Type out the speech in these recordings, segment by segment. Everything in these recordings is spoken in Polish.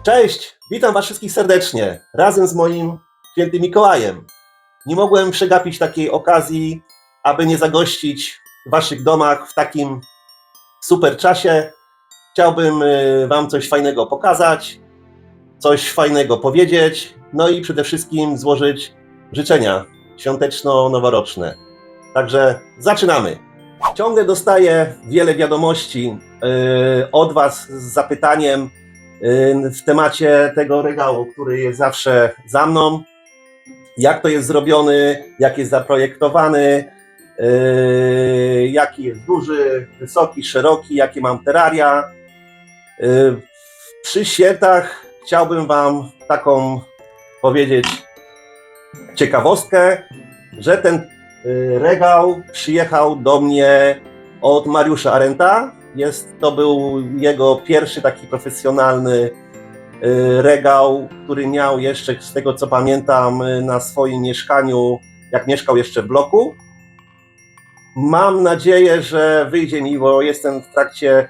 Cześć, witam Was wszystkich serdecznie, razem z moim świętym Mikołajem. Nie mogłem przegapić takiej okazji, aby nie zagościć w Waszych domach w takim super czasie. Chciałbym Wam coś fajnego pokazać, coś fajnego powiedzieć, no i przede wszystkim złożyć życzenia świąteczno-noworoczne. Także zaczynamy. Ciągle dostaję wiele wiadomości od Was z zapytaniem w temacie tego regału, który jest zawsze za mną. Jak to jest zrobiony, jak jest zaprojektowany, jaki jest duży, wysoki, szeroki, jakie mam terraria. Przy świętach chciałbym Wam taką powiedzieć ciekawostkę, że ten regał przyjechał do mnie od Mariusza Arendta. To był jego pierwszy taki profesjonalny regał, który miał jeszcze, z tego co pamiętam, na swoim mieszkaniu, jak mieszkał jeszcze w bloku. Mam nadzieję, że wyjdzie mi, bo jestem w trakcie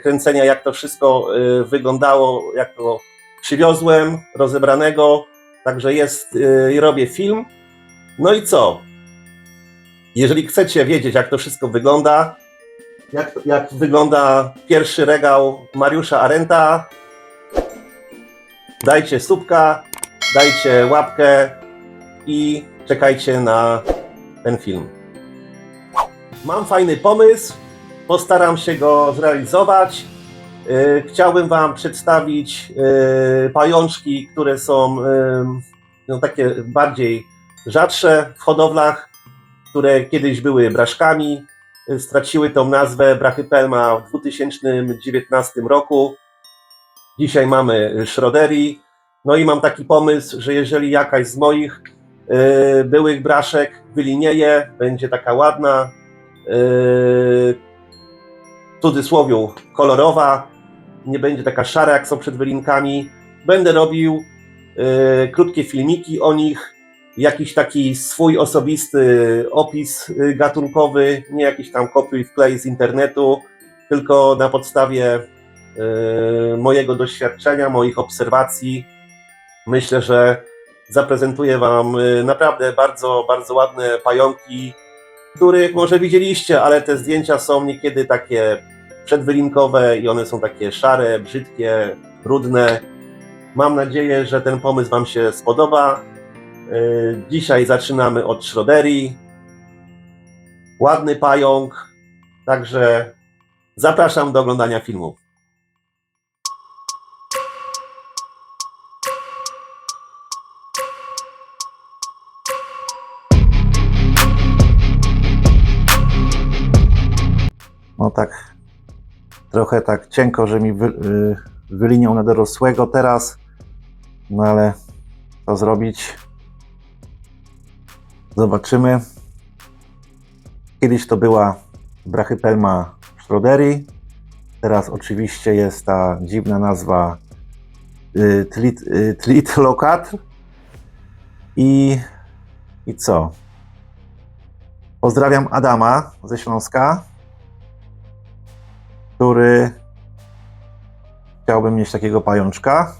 kręcenia, jak to wszystko wyglądało, jak to przywiozłem, rozebranego, także robię film. No i co? Jeżeli chcecie wiedzieć, jak to wszystko wygląda, jak wygląda pierwszy regał Mariusza Arendta, dajcie subka, dajcie łapkę i czekajcie na ten film. Mam fajny pomysł, postaram się go zrealizować. Chciałbym Wam przedstawić pajączki, które są takie bardziej rzadsze w hodowlach, które kiedyś były braszkami. Straciły tą nazwę Brachypelma w 2019 roku. Dzisiaj mamy Schroederi. No i mam taki pomysł, że jeżeli jakaś z moich byłych braszek wylinieje, będzie taka ładna, w cudzysłowie kolorowa, nie będzie taka szara jak są przed wylinkami, będę robił krótkie filmiki o nich, jakiś taki swój osobisty opis gatunkowy, nie jakiś tam kopiuj wklej z internetu, tylko na podstawie mojego doświadczenia, moich obserwacji. Myślę, że zaprezentuję Wam naprawdę bardzo, bardzo ładne pająki, których może widzieliście, ale te zdjęcia są niekiedy takie przedwylinkowe i one są takie szare, brzydkie, brudne. Mam nadzieję, że ten pomysł Wam się spodoba. Dzisiaj zaczynamy od Schroederi. Ładny pająk, także zapraszam do oglądania filmu. No tak, trochę tak cienko, że mi wylinią na dorosłego teraz, no ale co zrobić? Zobaczymy. Kiedyś to była Brachypelma schroederi, teraz oczywiście jest ta dziwna nazwa Tlitlocatr. I co? Pozdrawiam Adama ze Śląska, który chciałby mieć takiego pajączka.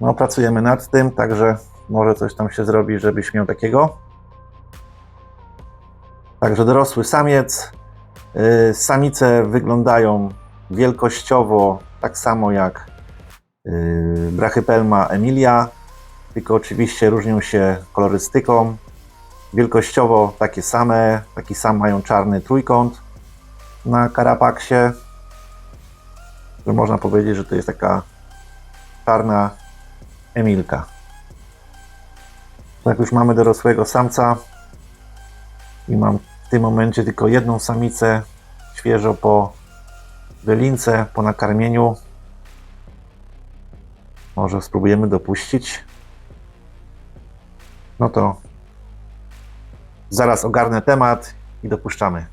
No, pracujemy nad tym, także może coś tam się zrobi, żebyś miał takiego. Także dorosły samiec. Samice wyglądają wielkościowo tak samo jak Brachypelma emilia, tylko oczywiście różnią się kolorystyką. Wielkościowo takie same, taki sam mają czarny trójkąt na karapaksie. Można powiedzieć, że to jest taka czarna emilka. Tak, już mamy dorosłego samca i mam w tym momencie tylko jedną samicę, świeżo po wylince, po nakarmieniu. Może spróbujemy dopuścić. No to zaraz ogarnę temat i dopuszczamy.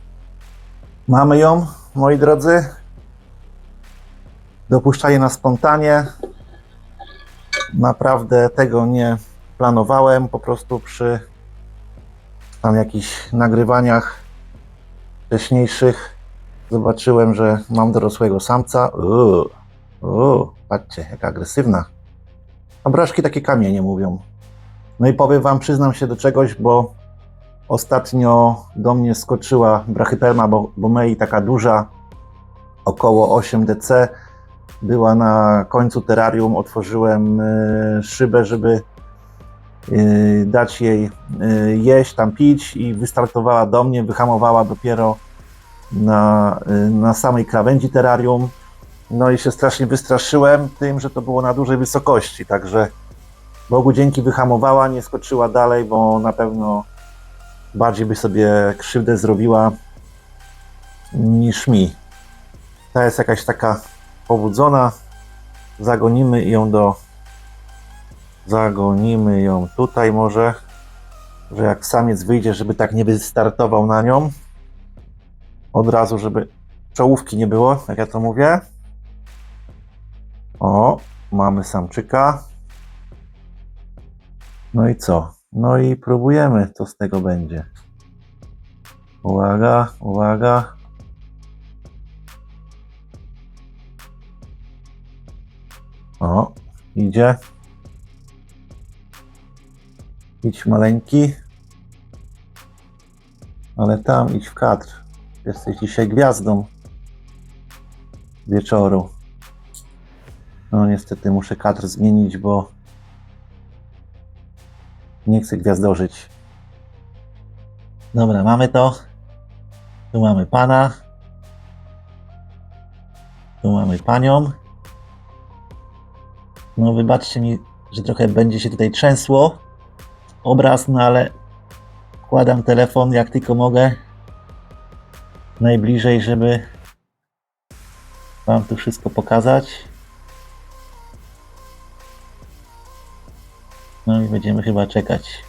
Mamy ją, moi drodzy. Dopuszczanie na spontanie. Naprawdę tego nie planowałem, po prostu przy tam jakichś nagrywaniach wcześniejszych zobaczyłem, że mam dorosłego samca. Patrzcie, jaka agresywna. A braszki takie kamienie mówią. No i powiem wam, przyznam się do czegoś, bo ostatnio do mnie skoczyła brachypelma bomei, taka duża, około 8 dc. Była na końcu terrarium, otworzyłem szybę, żeby dać jej jeść, tam pić i wystartowała do mnie, wyhamowała dopiero na samej krawędzi terrarium. No i się strasznie wystraszyłem tym, że to było na dużej wysokości, także Bogu dzięki wyhamowała, nie skoczyła dalej, bo na pewno bardziej by sobie krzywdę zrobiła niż mi. Ta jest jakaś taka pobudzona. Zagonimy ją tutaj może, że jak samiec wyjdzie, żeby tak nie wystartował na nią. Od razu, żeby czołówki nie było, jak ja to mówię. O, mamy samczyka. No i co? No i próbujemy, co z tego będzie. Uwaga, uwaga. O, idzie. Idź maleńki. Ale tam idź w kadr. Jesteś dzisiaj gwiazdą wieczoru. No niestety muszę kadr zmienić, bo nie chcę gwiazdożyć. Dobra, mamy to. Tu mamy pana. Tu mamy panią. No wybaczcie mi, że trochę będzie się tutaj trzęsło obraz, no ale wkładam telefon jak tylko mogę najbliżej, żeby wam tu wszystko pokazać. No i będziemy chyba czekać.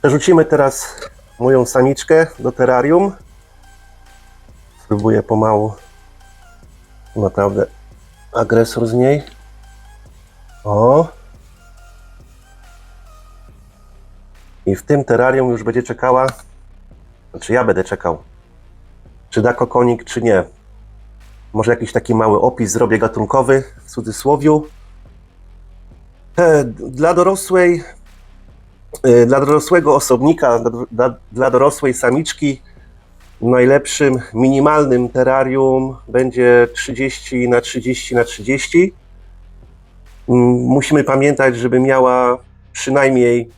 Przerzucimy teraz moją samiczkę do terrarium. Spróbuję pomału. Naprawdę agresor z niej. O! I w tym terrarium już będzie czekała, znaczy ja będę czekał, czy da kokonik, czy nie. Może jakiś taki mały opis zrobię gatunkowy, w cudzysłowiu. Dla dorosłego osobnika, dla dorosłej samiczki najlepszym minimalnym terrarium będzie 30 na 30 na 30. Musimy pamiętać, żeby miała przynajmniej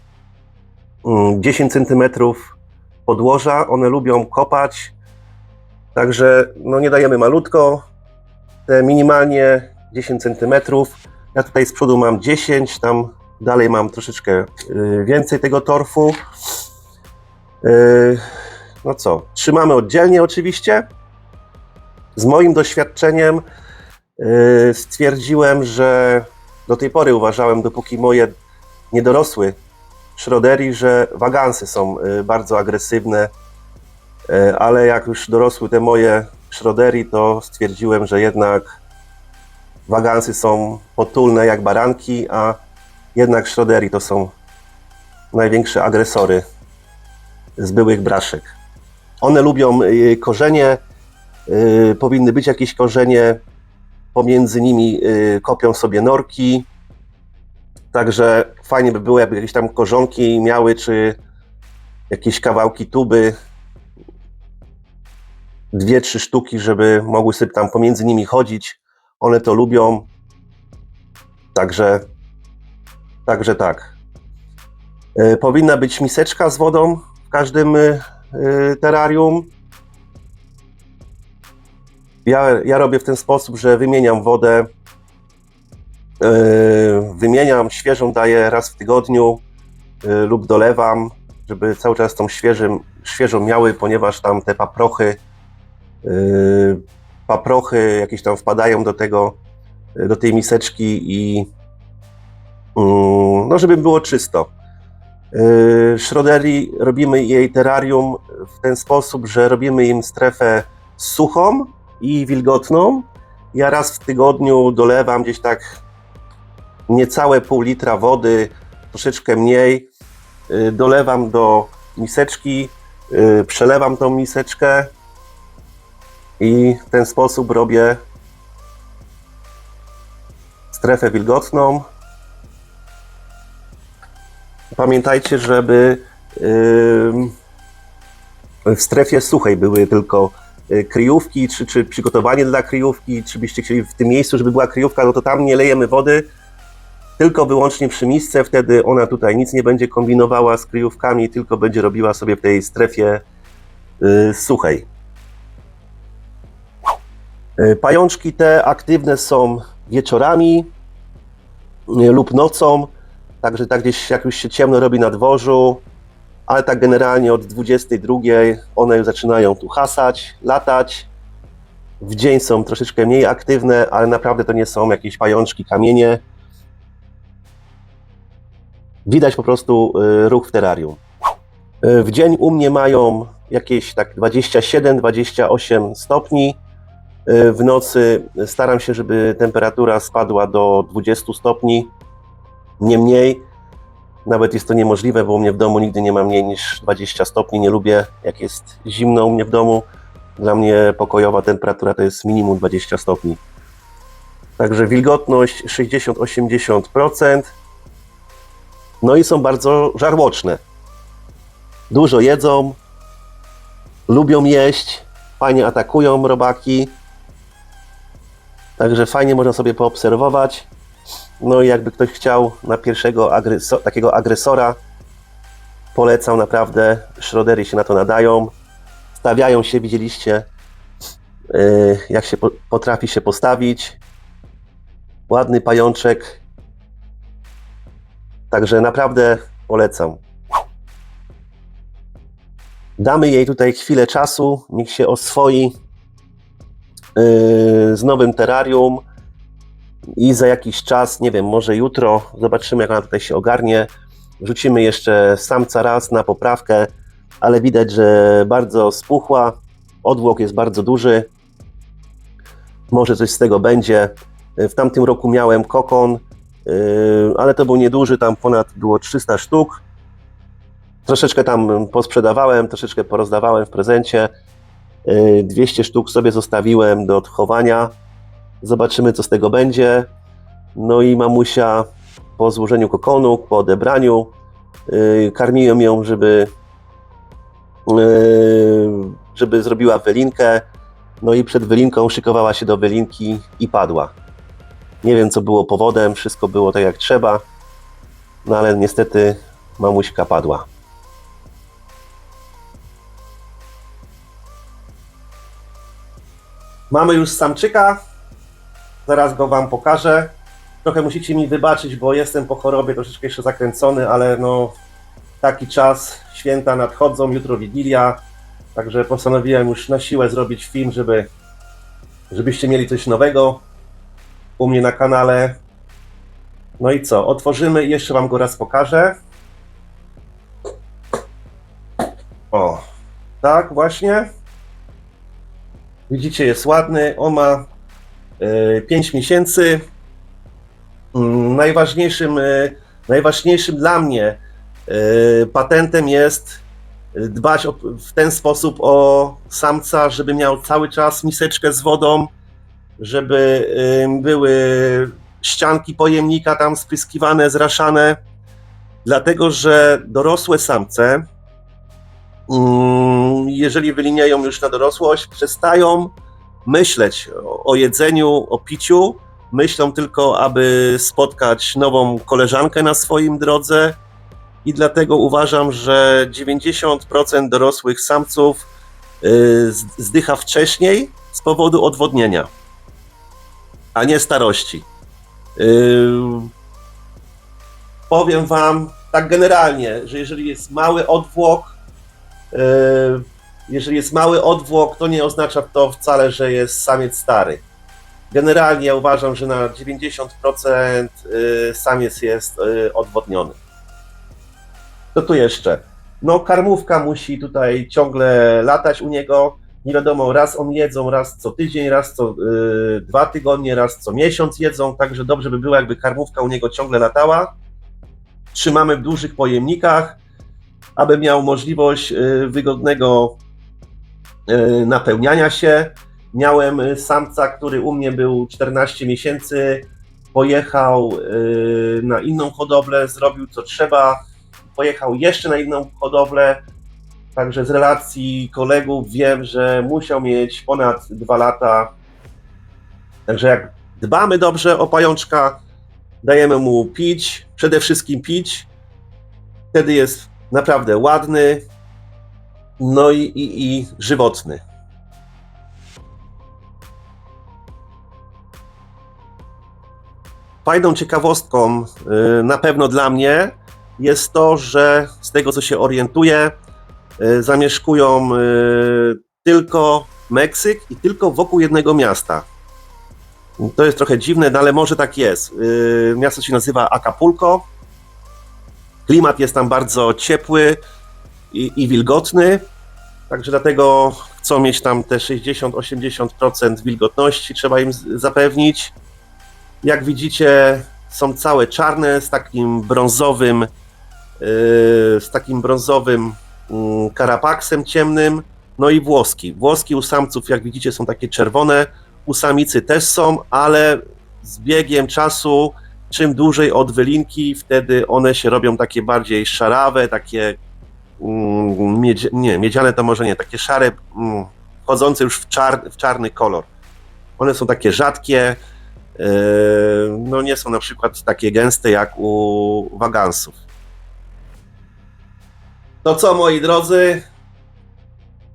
10 cm podłoża. One lubią kopać, także no nie dajemy malutko, te minimalnie 10 cm. Ja tutaj z przodu mam 10, tam dalej mam troszeczkę więcej tego torfu. No co, trzymamy oddzielnie oczywiście. Z moim doświadczeniem stwierdziłem, że do tej pory uważałem, dopóki moje nie dorosły Shroderii, że wagansy są bardzo agresywne, ale jak już dorosły te moje Shroderii, to stwierdziłem, że jednak wagansy są potulne jak baranki, a jednak Shroderii to są największe agresory z byłych braszek. One lubią korzenie, powinny być jakieś korzenie, pomiędzy nimi kopią sobie norki, także fajnie by było, jakby jakieś tam korzonki miały, czy jakieś kawałki tuby, 2-3 sztuki, żeby mogły sobie tam pomiędzy nimi chodzić. One to lubią, także tak. Powinna być miseczka z wodą w każdym terrarium. Ja robię w ten sposób, że wymieniam wodę, świeżą daję raz w tygodniu lub dolewam, żeby cały czas tą świeżą miały, ponieważ tam te paprochy jakieś tam wpadają do tej miseczki i no żeby było czysto. Shroderii robimy jej terrarium w ten sposób, że robimy im strefę suchą i wilgotną. Ja raz w tygodniu dolewam gdzieś tak niecałe pół litra wody, troszeczkę mniej. Dolewam do miseczki, przelewam tą miseczkę i w ten sposób robię strefę wilgotną. Pamiętajcie, żeby w strefie suchej były tylko kryjówki, czy przygotowanie dla kryjówki, czy byście chcieli w tym miejscu, żeby była kryjówka, no to tam nie lejemy wody, tylko wyłącznie przy misce, wtedy ona tutaj nic nie będzie kombinowała z kryjówkami, tylko będzie robiła sobie w tej strefie suchej. Pajączki te aktywne są wieczorami lub nocą, także tak gdzieś jak już się ciemno robi na dworzu, ale tak generalnie od 22 one już zaczynają tu hasać, latać. W dzień są troszeczkę mniej aktywne, ale naprawdę to nie są jakieś pajączki, kamienie. Widać po prostu ruch w terrarium. W dzień u mnie mają jakieś tak 27-28 stopni. W nocy staram się, żeby temperatura spadła do 20 stopni, nie mniej. Nawet jest to niemożliwe, bo u mnie w domu nigdy nie ma mniej niż 20 stopni. Nie lubię, jak jest zimno u mnie w domu. Dla mnie pokojowa temperatura to jest minimum 20 stopni. Także wilgotność 60-80%. No i są bardzo żarłoczne. Dużo jedzą, lubią jeść, fajnie atakują robaki. Także fajnie można sobie poobserwować. No i jakby ktoś chciał na pierwszego takiego agresora, polecam naprawdę. Shroderii się na to nadają. Stawiają się, widzieliście, jak się potrafi się postawić. Ładny pajączek. Także naprawdę polecam. Damy jej tutaj chwilę czasu, niech się oswoi z nowym terrarium i za jakiś czas, nie wiem, może jutro, zobaczymy jak ona tutaj się ogarnie. Rzucimy jeszcze samca raz na poprawkę, ale widać, że bardzo spuchła. Odwłok jest bardzo duży. Może coś z tego będzie. W tamtym roku miałem kokon, ale to był nieduży, tam ponad było 300 sztuk. Troszeczkę tam posprzedawałem, troszeczkę porozdawałem w prezencie. 200 sztuk sobie zostawiłem do odchowania. Zobaczymy, co z tego będzie. No i mamusia po złożeniu kokonu, po odebraniu, karmiłem ją, żeby zrobiła wylinkę. No i przed wylinką szykowała się do wylinki i padła. Nie wiem, co było powodem, wszystko było tak jak trzeba, no ale niestety mamuśka padła. Mamy już samczyka, zaraz go Wam pokażę. Trochę musicie mi wybaczyć, bo jestem po chorobie troszeczkę jeszcze zakręcony, ale no taki czas, święta nadchodzą, jutro Wigilia, także postanowiłem już na siłę zrobić film, żebyście mieli coś nowego u mnie na kanale. No i co, otworzymy i jeszcze Wam go raz pokażę. O, tak właśnie. Widzicie, jest ładny, on ma 5 miesięcy. Najważniejszym dla mnie patentem jest dbać w ten sposób o samca, żeby miał cały czas miseczkę z wodą, żeby były ścianki pojemnika tam spryskiwane, zraszane, dlatego że dorosłe samce, jeżeli wyliniają już na dorosłość, przestają myśleć o jedzeniu, o piciu, myślą tylko, aby spotkać nową koleżankę na swoim drodze i dlatego uważam, że 90% dorosłych samców zdycha wcześniej z powodu odwodnienia, a nie starości. Powiem Wam tak generalnie, że jeżeli jest mały odwłok, to nie oznacza to wcale, że jest samiec stary. Generalnie ja uważam, że na 90% samiec jest odwodniony. Co tu jeszcze? No karmówka musi tutaj ciągle latać u niego. Nie wiadomo, raz on jedzą, raz co tydzień, raz co 2 tygodnie, raz co miesiąc jedzą, także dobrze by było, jakby karmówka u niego ciągle latała. Trzymamy w dużych pojemnikach, aby miał możliwość wygodnego napełniania się. Miałem samca, który u mnie był 14 miesięcy, pojechał na inną hodowlę, zrobił co trzeba, pojechał jeszcze na inną hodowlę, także z relacji kolegów wiem, że musiał mieć ponad 2 lata. Także jak dbamy dobrze o pajączka, dajemy mu pić, przede wszystkim pić, wtedy jest naprawdę ładny, no i żywotny. Fajną ciekawostką na pewno dla mnie jest to, że z tego co się orientuję, zamieszkują tylko Meksyk i tylko wokół jednego miasta. To jest trochę dziwne, no ale może tak jest. Miasto się nazywa Acapulco. Klimat jest tam bardzo ciepły i wilgotny, także dlatego chcą mieć tam te 60-80% wilgotności, trzeba im zapewnić. Jak widzicie, są całe czarne z takim brązowym karapaksem ciemnym, no i włoski. Włoski u samców, jak widzicie, są takie czerwone, u samicy też są, ale z biegiem czasu, czym dłużej od wylinki, wtedy one się robią takie bardziej szarawe, takie miedziane to może nie, takie szare, wchodzące już w czarny kolor. One są takie rzadkie, no nie są na przykład takie gęste jak u wagansów. To co, moi drodzy,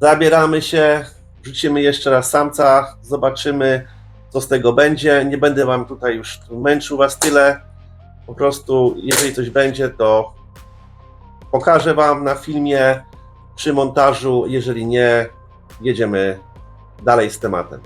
zabieramy się, wrzucimy jeszcze raz samca, zobaczymy, co z tego będzie. Nie będę Wam tutaj już męczył Was tyle, po prostu jeżeli coś będzie, to pokażę Wam na filmie, przy montażu, jeżeli nie, jedziemy dalej z tematem.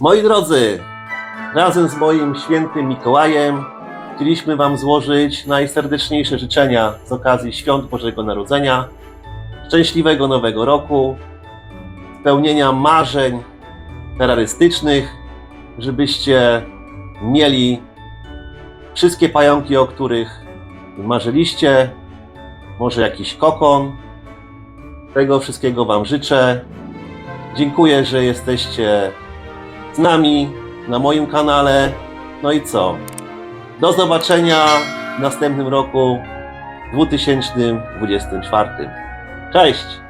Moi drodzy, razem z moim świętym Mikołajem chcieliśmy Wam złożyć najserdeczniejsze życzenia z okazji Świąt Bożego Narodzenia, szczęśliwego Nowego Roku, spełnienia marzeń terrorystycznych, żebyście mieli wszystkie pająki, o których marzyliście, może jakiś kokon. Tego wszystkiego Wam życzę. Dziękuję, że jesteście z nami na moim kanale. No i co? Do zobaczenia w następnym roku 2024. Cześć!